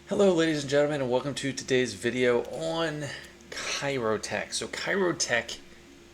Hello ladies and gentlemen, and welcome to today's video on Kyrotech. So Kyrotech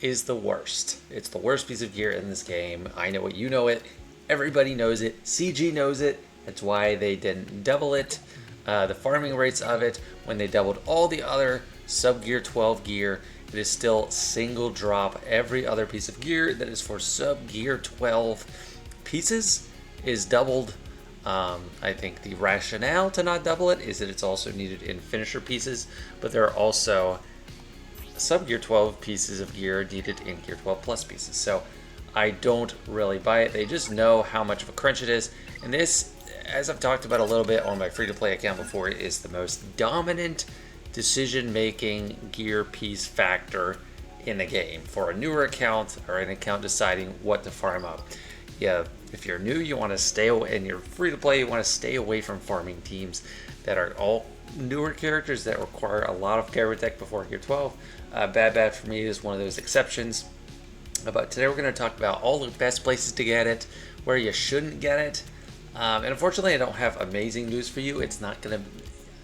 is the worst. It's the worst piece of gear in this game. I know it, you know it, everybody knows it, CG knows it. That's why they didn't double it. The farming rates of it, when they doubled all the other sub-gear 12 gear, it is still single drop. Every other piece of gear that is for sub-gear 12 pieces is doubled. I think the rationale to not double it is that it's also needed in finisher pieces, but there are also sub-gear 12 pieces of gear needed in gear 12 plus pieces. So I don't really buy it. They just know how much of a crunch it is. And this, as I've talked about a little bit on my free-to-play account before, is the most dominant decision-making gear piece factor in the game for a newer account or an account deciding what to farm up. Yeah, if you're new, you want to stay away, and you're free to play, you want to stay away from farming teams that are all newer characters that require a lot of Kyrotech before Gear 12. Bad for Me is one of those exceptions. But today we're going to talk about all the best places to get it, where you shouldn't get it. And unfortunately, I don't have amazing news for you. It's not going to,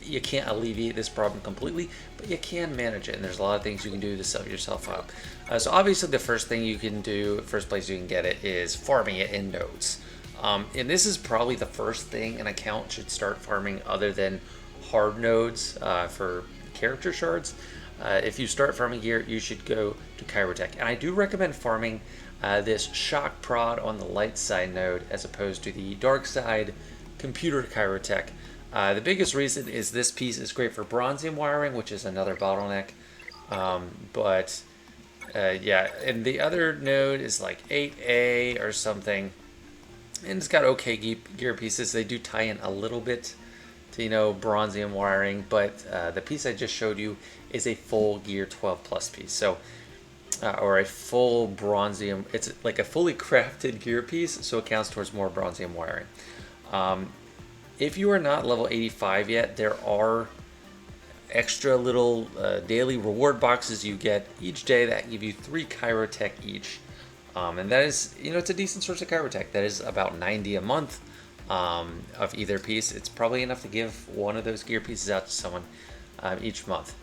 you can't alleviate this problem completely, but you can manage it, and there's a lot of things you can do to set yourself up. So obviously the first thing you can do, first place you can get it, is farming it in nodes. And this is probably the first thing an account should start farming other than hard nodes for character shards. If you start farming gear, you should go to Kyrotech. And I do recommend farming this shock prod on the light side node as opposed to the dark side computer Kyrotech. The biggest reason is this piece is great for bronzium wiring, which is another bottleneck. Yeah, and the other node is like 8A or something, and it's got okay gear pieces. They do tie in a little bit to, bronzium wiring, but the piece I just showed you is a full gear 12 plus piece. So, or a full bronzium, it's like a fully crafted gear piece, so it counts towards more bronzium wiring. If you are not level 85 yet, there are extra little daily reward boxes you get each day that give you 3 Kyrotech each. And that is, it's a decent source of Kyrotech. That is about 90 a month of either piece. It's probably enough to give one of those gear pieces out to someone each month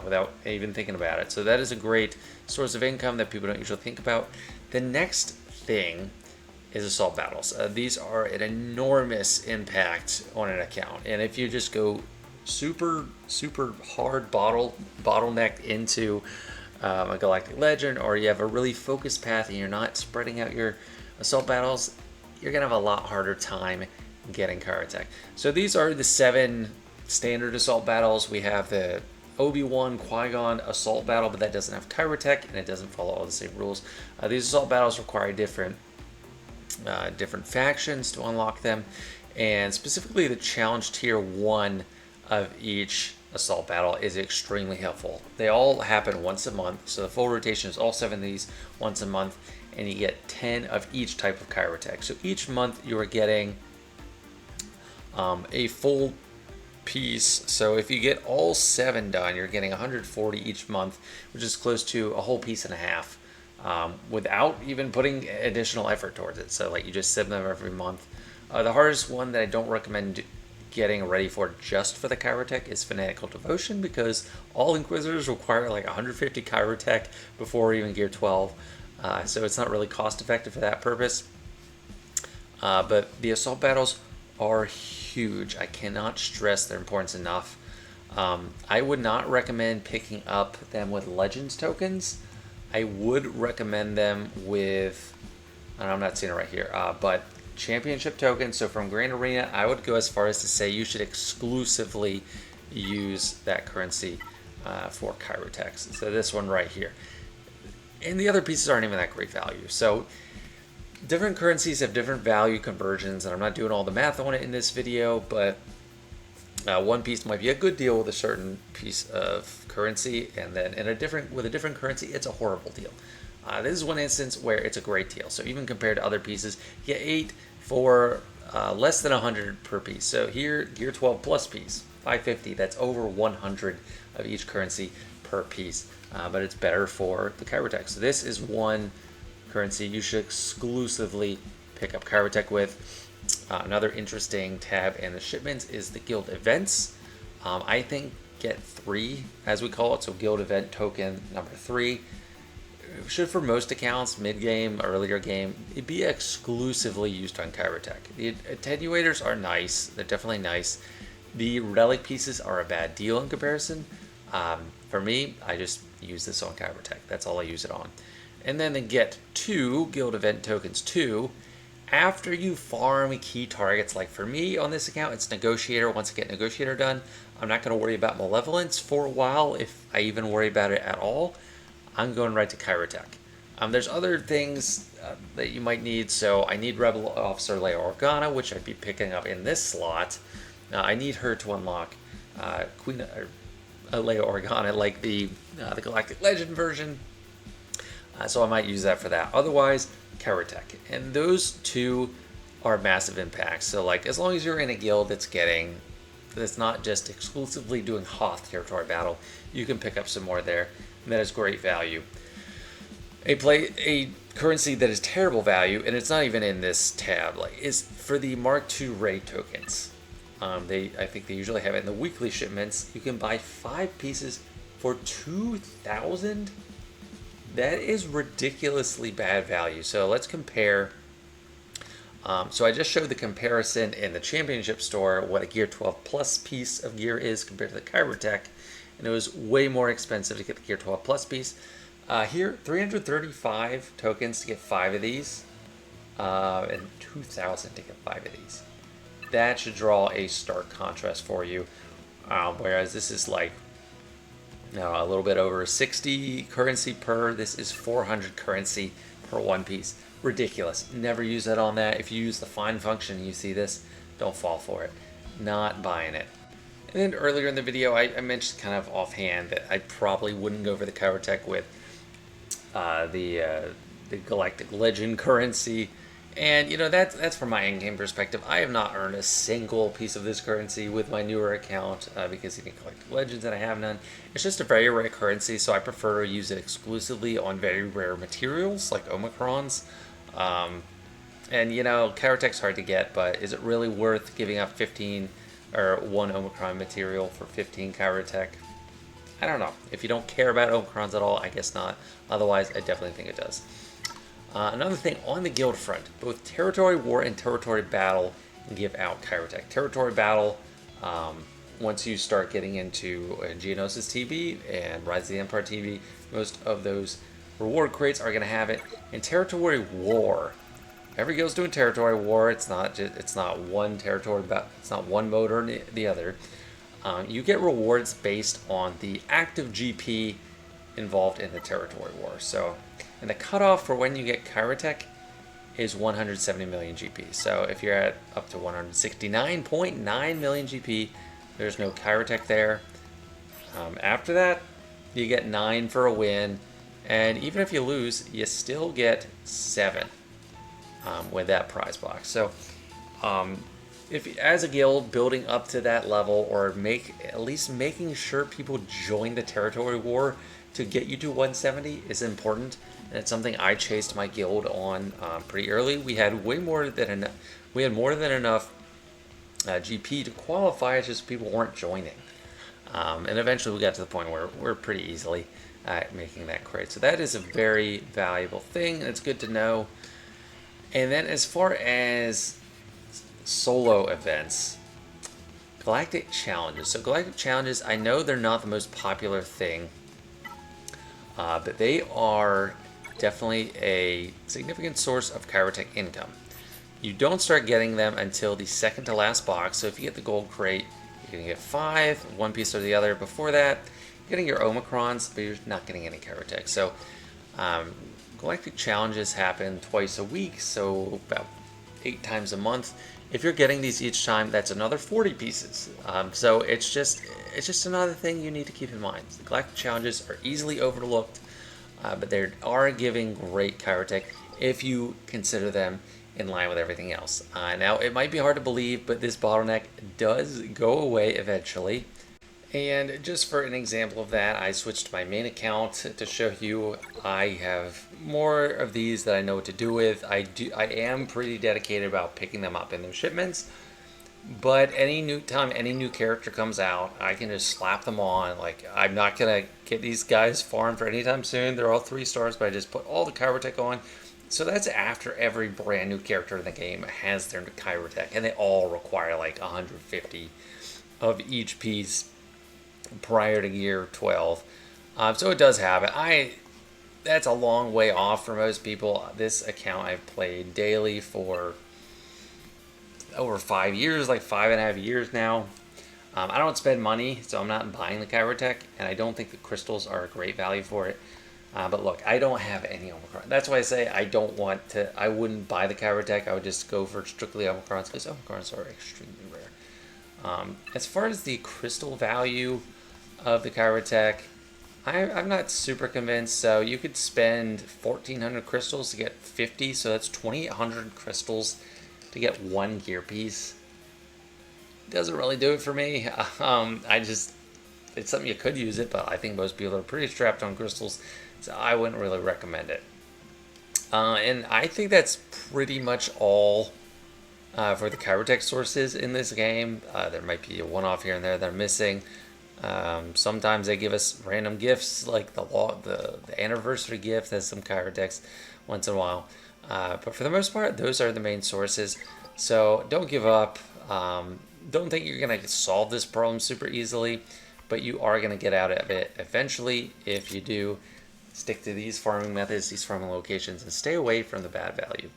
without even thinking about it. So that is a great source of income that people don't usually think about. The next thing is assault battles. These are an enormous impact on an account, and if you just go super hard bottlenecked into a Galactic Legend, or you have a really focused path and you're not spreading out your assault battles, you're gonna have a lot harder time getting Kyrotech. So these are the 7 standard assault battles. We have the Obi-Wan Qui-Gon assault battle, but that doesn't have Kyrotech and it doesn't follow all the same rules. These assault battles require different factions to unlock them, and specifically the challenge tier 1 of each assault battle is extremely helpful. They all happen once a month, so the full rotation is all 7 of these once a month, and you get 10 of each type of Kyrotech. So each month you are getting a full piece. So if you get all 7 done, you're getting 140 each month, which is close to a whole piece and a half. Without even putting additional effort towards it. So like you just send them every month. The hardest one that I don't recommend getting ready for just for the Kyrotech is Fanatical Devotion, because all Inquisitors require like 150 Kyrotech before even Gear 12. So it's not really cost effective for that purpose. But the assault battles are huge. I cannot stress their importance enough. I would not recommend picking up them with Legends tokens. I would recommend them with, and I'm not seeing it right here, but championship tokens. So from Grand Arena, I would go as far as to say you should exclusively use that currency for Kyrotech. So this one right here. And the other pieces aren't even that great value. So different currencies have different value conversions, and I'm not doing all the math on it in this video, but one piece might be a good deal with a certain piece of currency, and then with a different currency, it's a horrible deal. This is one instance where it's a great deal. So even compared to other pieces, you get 8 for less than 100 per piece. So here, Gear 12 plus piece, 550. That's over 100 of each currency per piece. But it's better for the Kyrotech. So this is one currency you should exclusively pick up Kyrotech with. Another interesting tab in the shipments is the guild events. I think get 3, as we call it, so guild event token number 3, should for most accounts, mid-game, earlier game, it'd be exclusively used on Kyrotech. The attenuators are nice, they're definitely nice. The relic pieces are a bad deal in comparison. For me, I just use this on Kyrotech, that's all I use it on. And then the get 2 guild event tokens 2, after you farm key targets, like for me on this account, it's Negotiator. Once I get Negotiator done, I'm not going to worry about Malevolence for a while, if I even worry about it at all. I'm going right to Kyrotech. There's other things that you might need, so I need Rebel Officer Leia Organa, which I'd be picking up in this slot. I need her to unlock Queen Leia Organa, like the Galactic Legend version. So I might use that for that. Otherwise, Kyrotech. And those two are massive impacts. So like, as long as you're in a guild that's not just exclusively doing Hoth territory battle, you can pick up some more there. And that is great value. A currency that is terrible value, and it's not even in this tab, like, is for the Mark II raid tokens. I think they usually have it in the weekly shipments. You can buy 5 pieces for 2,000. That is ridiculously bad value. So let's compare. So I just showed the comparison in the Championship store, what a Gear 12 Plus piece of gear is compared to the Kyrotech, and it was way more expensive to get the Gear 12 Plus piece. Here, 335 tokens to get 5 of these, and 2,000 to get 5 of these. That should draw a stark contrast for you, whereas this is like, a little bit over 60 currency per. This is 400 currency per one piece. Ridiculous. Never use that on that. If you use the find function and you see this, don't fall for it. Not buying it. And then earlier in the video, I mentioned kind of offhand that I probably wouldn't go for the Kyrotech with the Galactic Legend currency. And, that's from my in-game perspective. I have not earned a single piece of this currency with my newer account because you can collect legends and I have none. It's just a very rare currency, so I prefer to use it exclusively on very rare materials like Omicrons. And, Kyrotech's hard to get, but is it really worth giving up 15 or 1 Omicron material for 15 Kyrotech? I don't know. If you don't care about Omicrons at all, I guess not. Otherwise, I definitely think it does. Another thing on the guild front, both Territory War and Territory Battle give out Kyrotech. Territory Battle, once you start getting into Geonosis TV and Rise of the Empire TV, most of those reward crates are going to have it. And Territory War, every guild's doing Territory War. It's not one territory, it's not one mode or the other. You get rewards based on the active GP involved in the Territory War. So. And the cutoff for when you get Kyrotech is 170 million GP. So if you're at up to 169.9 million GP, there's no Kyrotech there. After that, you get 9 for a win. And even if you lose, you still get 7 with that prize box. So if as a guild building up to that level, or at least making sure people join the Territory War to get you to 170 is important. And it's something I chased my guild on pretty early. We had more than enough GP to qualify. It's just people weren't joining, and eventually we got to the point where we're pretty easily making that crate. So that is a very valuable thing, and it's good to know. And then as far as solo events, Galactic Challenges. So Galactic Challenges, I know they're not the most popular thing, but they are definitely a significant source of Kyrotech income. You don't start getting them until the second to last box. So if you get the gold crate, you're going to get 5, one piece or the other. Before that, you're getting your Omicrons, but you're not getting any Kyrotech. So Galactic Challenges happen twice a week, so about 8 times a month. If you're getting these each time, that's another 40 pieces. So it's just another thing you need to keep in mind. The Galactic Challenges are easily overlooked, but they are giving great Kyrotech if you consider them in line with everything else. Now, it might be hard to believe, but this bottleneck does go away eventually. And just for an example of that, I switched my main account to show you I have more of these that I know what to do with. I am pretty dedicated about picking them up in their shipments. But any new time any new character comes out, I can just slap them on. Like, I'm not gonna get these guys farmed for anytime soon. They're all 3 stars, but I just put all the Kyrotech on. So that's after every brand new character in the game has their Kyrotech, and they all require like 150 of each piece prior to year 12. So it does have it. That's a long way off for most people. This account I've played daily for over 5 years, like 5.5 years now. I don't spend money, so I'm not buying the Kyrotech, and I don't think the crystals are a great value for it. But look, I don't have any Omicron. That's why I say I don't want to. I wouldn't buy the Kyrotech. I would just go for strictly Omicrons because Omicrons are extremely rare. As far as the crystal value of the Kyrotech, I'm not super convinced. So you could spend 1,400 crystals to get 50, so that's 2,800 crystals to get one gear piece. Doesn't really do it for me. It's something you could use it, but I think most people are pretty strapped on crystals, so I wouldn't really recommend it. And I think that's pretty much all for the Kyrotech sources in this game. There might be a one-off here and there that are missing. Sometimes they give us random gifts, like the anniversary gift has some Kyrotechs once in a while. But for the most part, those are the main sources. So don't give up. Don't think you're going to solve this problem super easily, but you are going to get out of it eventually if you do stick to these farming methods, these farming locations, and stay away from the bad value.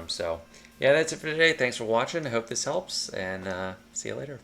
So yeah, that's it for today. Thanks for watching. I hope this helps, and see you later.